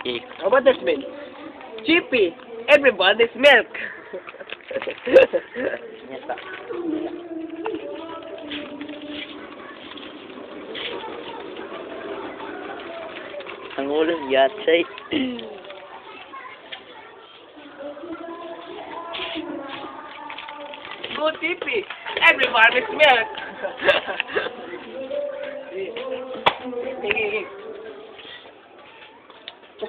Eh, How about this milk? Chippy, everybody's milk. nyata. Ang ulo yatsay. Go Chippy, everybody's milk.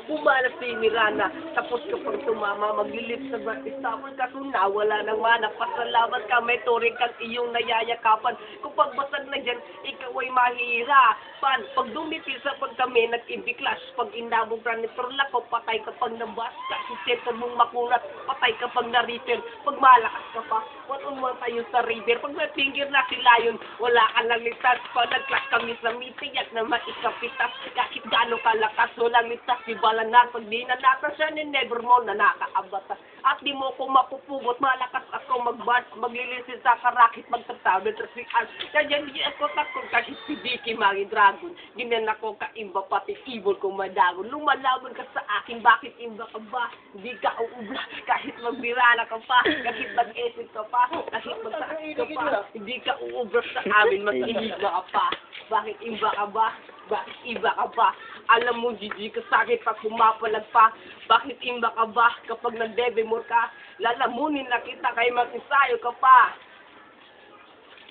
Pumalas si Mirana, tapos kapag tumama, maglilip sa batistapon, kaso nawala ng mana, pasalamat ka, may turing kang iyong nayayakapan. Kung pagbasag na dyan, ikaw ay mahihirapan. Pag dumipil sa pag kami, nag-ibiklas, pag inabog na nitorla ko, patay kapag nabas ka, si center mong makunat, patay kapag na-return. Pag malakas ka pa, one-on-one tayo sa river, pag may finger na si Lion, wala ka lang litas. Pag nag-clash kami sa meeting, at na maikapitas, kahit gano'ng kalakas, walang litas, balanar, pag di na siya ni Nevermore na nakaabata. At di mo ko mapupugot, malakas ako maglilisin sa karakit, magtatawid sa siyan. Kaya di ako takot kahit si Vicky Mangi Dragon. Ginan ako kaimba pati evil kong madagon. Lumalaban ka sa akin, bakit imba ka ba? Hindi ka uubla, kahit magbirana ka pa, kahit mag-esip ka pa, kahit mag-saas ka pa. Hindi ka uubra sa amin, mag-inigma ka pa. Bakit imba ka ba? Bakit iba ka ba? Alam mo, Gigi, ka sakit pag pumapalag pa. Bakit imba ka ba kapag nagdebemor ka? Lalamunin na kita kay mag-ensayo ka pa.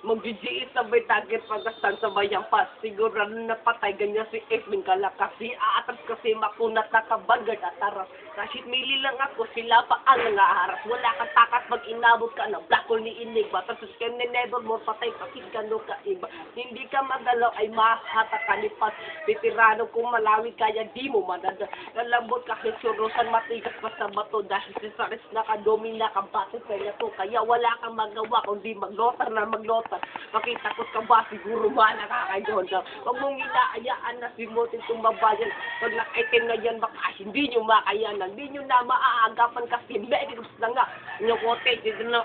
Mag-GGE sabay target pagkastan sabay ang pas. Siguro na napatay ganyan si Edwin Kalakas. Si Aatras kasi makunat na kabagad at taras. Kahit mili lang ako, sila pa ang nangaharas. Wala kang takas pag inabot ka ng black hole ni Enigma. Tapos ka ni Nevermore, patay pakit ka no ka iba. Hindi ka magalaw ay mahata ka ni Pas. Veterano kung malawig kaya di mo madada. Lalambot ka kisurusan matigas pa sa bato. Dahil si Saris nakadomina ka bato kaya to. Kaya wala kang magawa kundi maglotar na maglotar. Makita ko ka ba, siguro ba nakakayon na. Huwag mong inaayaan na si Motin tumabayan. Pag nakaitim na yan, baka hindi nyo makayanan. Hindi nyo na maaagapan kasi medicals na nga. Yung cottage, ito ng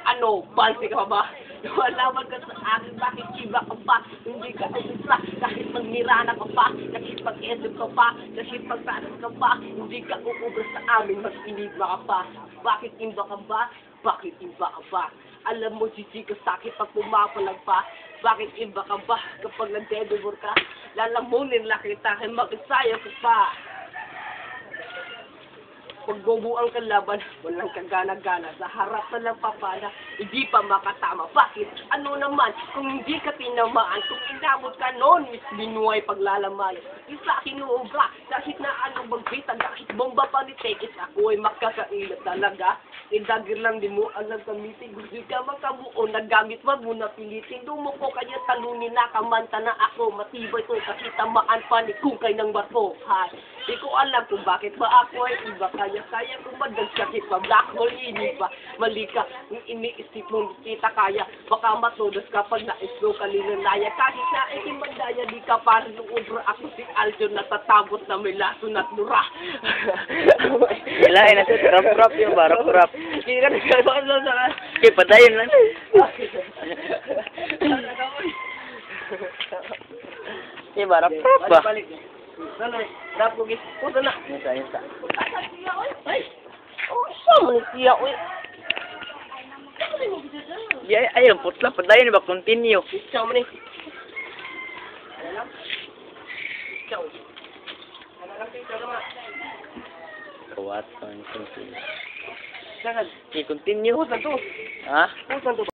bansi ka ba? Walaman ka sa akin, bakit iba ka pa? Hindi ka ubra, kahit magnirana ka pa, kahit mag-esip ka pa, kahit magsanas ka pa, hindi ka uubra sa amin, mag-inigma ka pa. Bakit iba ka ba? Bakit iba ka ba? Alam mo, Gigi, ka sakit pag pumapalag pa. Bakit iba ka ba kapag nagdedebor ka? Lalamunin lang kita kay mag-isayo ka pa. Pag bubuang kalaban, walang kagana-gana. Sa harap na lang papana, hindi pa makatama. Bakit? Ano naman, kung hindi ka tinamaan, kung inabot ka noon, Miss Binuay paglalamayan. Isa kinuubra, kahit na anong magbita, kahit bomba pa ni Tekis, ako ay makakailat talaga. Idagir lang di mo alam gamitin. Gusto ka makabuo, naggamit wag mo na pilitin. Dumuko kaya talunin na kamanta na ako. Matibay to kasi tamaan pa ni kungkay ng barko. Hay, di ko alam kung bakit ba ako ay iba. Kaya kung madagskakit pa, black hole ini ba? Mali ka, iniisip mo kita kaya. Baka matudas ka pag na-slow ka linanaya. Kahit na ay imandaya, di ka parang ubra ako si Aljo na tatabot na may laso na nura. Ilahin na siya, rap-rap yung ba? Rap-rap. Hindi ka nagkakaroon sa... Okay, patayin lang. Yung ba? Rap-rap ba? Balik. Sana, rap mo gis. Puto na. Isa. Ay! Oh, sama ni siya, uy. Ayun, putla, patayin ba? Continue. Sama ni. Ciao. Ano lang siya, naman. What? Continue. Jangan. Okay, continue. Pusan to. Ha? Pusan to.